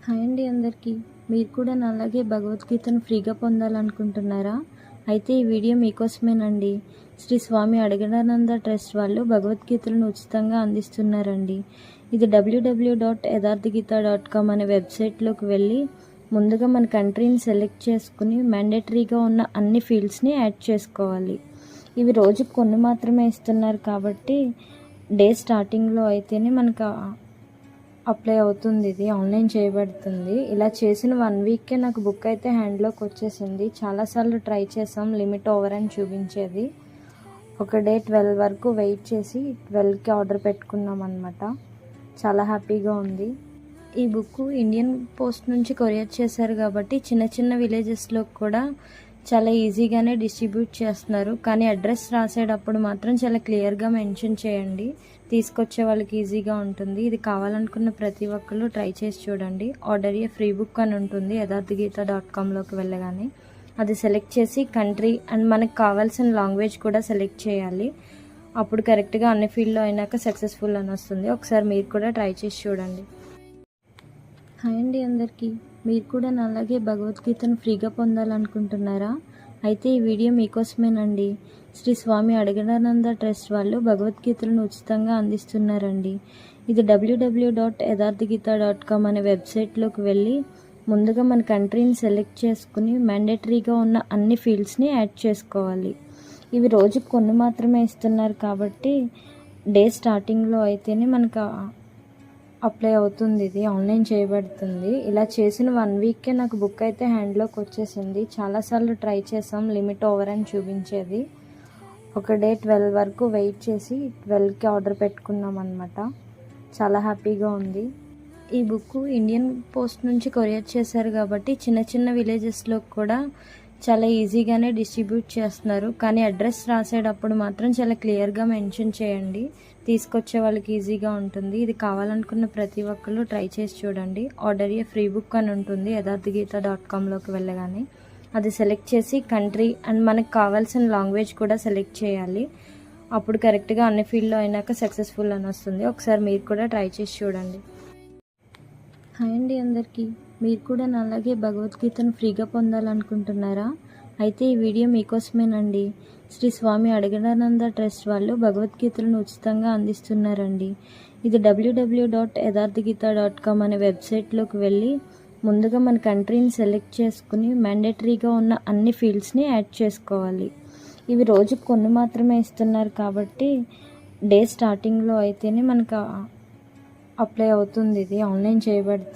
Hi అండి అందరికీ. మీరు కూడా నాలాగే భగవద్గీతను ఫ్రీగా పొందాలనుకుంటున్నారా? అయితే ఈ వీడియో మీకోసమేనండి. శ్రీ స్వామి అడగడానంద ట్రస్ట్ వాళ్ళు భగవద్గీతలను ఉచితంగా అందిస్తున్నారండి. ఇది www.yadharthagita.com అనే వెబ్సైట్లోకి వెళ్ళి ముందుగా మన కంట్రీని సెలెక్ట్ చేసుకుని మ్యాండేటరీగా ఉన్న అన్ని ఫీల్డ్స్ని యాడ్ చేసుకోవాలి. ఇవి రోజుకు కొన్ని మాత్రమే ఇస్తున్నారు కాబట్టి డే స్టార్టింగ్లో అయితేనే మనకు అప్లై అవుతుంది. ఇది ఆన్లైన్ చేయబడుతుంది. ఇలా చేసిన 1 వీక్కే నాకు బుక్ అయితే హ్యాండ్లోకి వచ్చేసింది. చాలాసార్లు ట్రై చేసాం, లిమిట్ ఓవర్ అని చూపించేది. ఒక డే 12 వరకు వెయిట్ చేసి 12కి ఆర్డర్ పెట్టుకున్నాం అనమాట. చాలా హ్యాపీగా ఉంది. ఈ బుక్ ఇండియన్ పోస్ట్ నుంచి కొరియర్ చేశారు కాబట్టి చిన్న చిన్న విలేజెస్లో కూడా చాలా ఈజీగానే డిస్ట్రిబ్యూట్ చేస్తున్నారు. కానీ అడ్రస్ రాసేటప్పుడు మాత్రం చాలా క్లియర్గా మెన్షన్ చేయండి. తీసుకొచ్చే వాళ్ళకి ఈజీగా ఉంటుంది. ఇది కావాలనుకున్న ప్రతి ఒక్కళ్ళు ట్రై చేసి చూడండి. ఆర్డర్ ఏ ఫ్రీ బుక్ అని ఉంటుంది yadharthagita.comలోకి వెళ్ళగానే. అది సెలెక్ట్ చేసి కంట్రీ అండ్ మనకు కావాల్సిన లాంగ్వేజ్ కూడా సెలెక్ట్ చేయాలి. అప్పుడు కరెక్ట్గా అన్ని ఫీల్డ్లో అయినాక సక్సెస్ఫుల్ అని వస్తుంది. ఒకసారి మీరు కూడా ట్రై చేసి చూడండి. హాయ్ అండి అందరికీ. మీరు కూడా నాలాగే భగవద్గీతను ఫ్రీగా పొందాలనుకుంటున్నారా? అయితే ఈ వీడియో మీకోసమేనండి. శ్రీ స్వామి అడగడానంద ట్రస్ట్ వాళ్ళు భగవద్గీతలను ఉచితంగా అందిస్తున్నారండి. ఇది www.yadharthagita.com అనే వెబ్సైట్లోకి వెళ్ళి ముందుగా మన కంట్రీని సెలెక్ట్ చేసుకుని మ్యాండేటరీగా ఉన్న అన్ని ఫీల్డ్స్ని యాడ్ చేసుకోవాలి. ఇవి రోజుకు కొన్ని మాత్రమే ఇస్తున్నారు కాబట్టి డే స్టార్టింగ్లో అయితేనే మనకు అప్లై అవుతుంది. ఇది ఆన్లైన్ చేయబడుతుంది. ఇలా చేసిన 1 వీక్కే నాకు బుక్ అయితే హ్యాండ్లోకి వచ్చేసింది. చాలాసార్లు ట్రై చేసాం, లిమిట్ ఓవర్ అని చూపించేది. ఒక డే 12 వరకు వెయిట్ చేసి 12కి ఆర్డర్ పెట్టుకున్నాం అనమాట. చాలా హ్యాపీగా ఉంది. ఈ బుక్ ఇండియన్ పోస్ట్ నుంచి కొరియర్ చేశారు కాబట్టి చిన్న చిన్న విలేజెస్లో కూడా చాలా ఈజీగానే డిస్ట్రిబ్యూట్ చేస్తున్నారు. కానీ అడ్రస్ రాసేటప్పుడు మాత్రం చాలా క్లియర్గా మెన్షన్ చేయండి. తీసుకొచ్చే వాళ్ళకి ఈజీగా ఉంటుంది. ఇది కావాలనుకున్న ప్రతి ఒక్కళ్ళు ట్రై చేసి చూడండి. ఆర్డర్ ఏ ఫ్రీ బుక్ అని ఉంటుంది yadharthagita.comలోకి వెళ్ళగానే. అది సెలెక్ట్ చేసి కంట్రీ అండ్ మనకు కావాల్సిన లాంగ్వేజ్ కూడా సెలెక్ట్ చేయాలి. అప్పుడు కరెక్ట్గా అన్ని ఫీల్డ్లో అయినాక సక్సెస్ఫుల్ అని వస్తుంది. ఒకసారి మీరు కూడా ట్రై చేసి చూడండి. హాయ్ అండి అందరికీ. మీరు కూడా నాలాగే భగవద్గీతను ఫ్రీగా పొందాలనుకుంటున్నారా? అయితే ఈ వీడియో మీకోసమేనండి. శ్రీ స్వామి అడగడానంద ట్రస్ట్ వాళ్ళు భగవద్గీతలను ఉచితంగా అందిస్తున్నారండి. ఇది www.yadharthagita.com అనే వెబ్సైట్లోకి వెళ్ళి ముందుగా మన కంట్రీని సెలెక్ట్ చేసుకుని మ్యాండేటరీగా ఉన్న అన్ని ఫీల్డ్స్ని యాడ్ చేసుకోవాలి. ఇవి రోజుకు కొన్ని మాత్రమే ఇస్తున్నారు కాబట్టి డే స్టార్టింగ్లో అయితేనే మనకు అప్లై అవుతుంది. ఇది ఆన్లైన్ చేయబడుతుంది.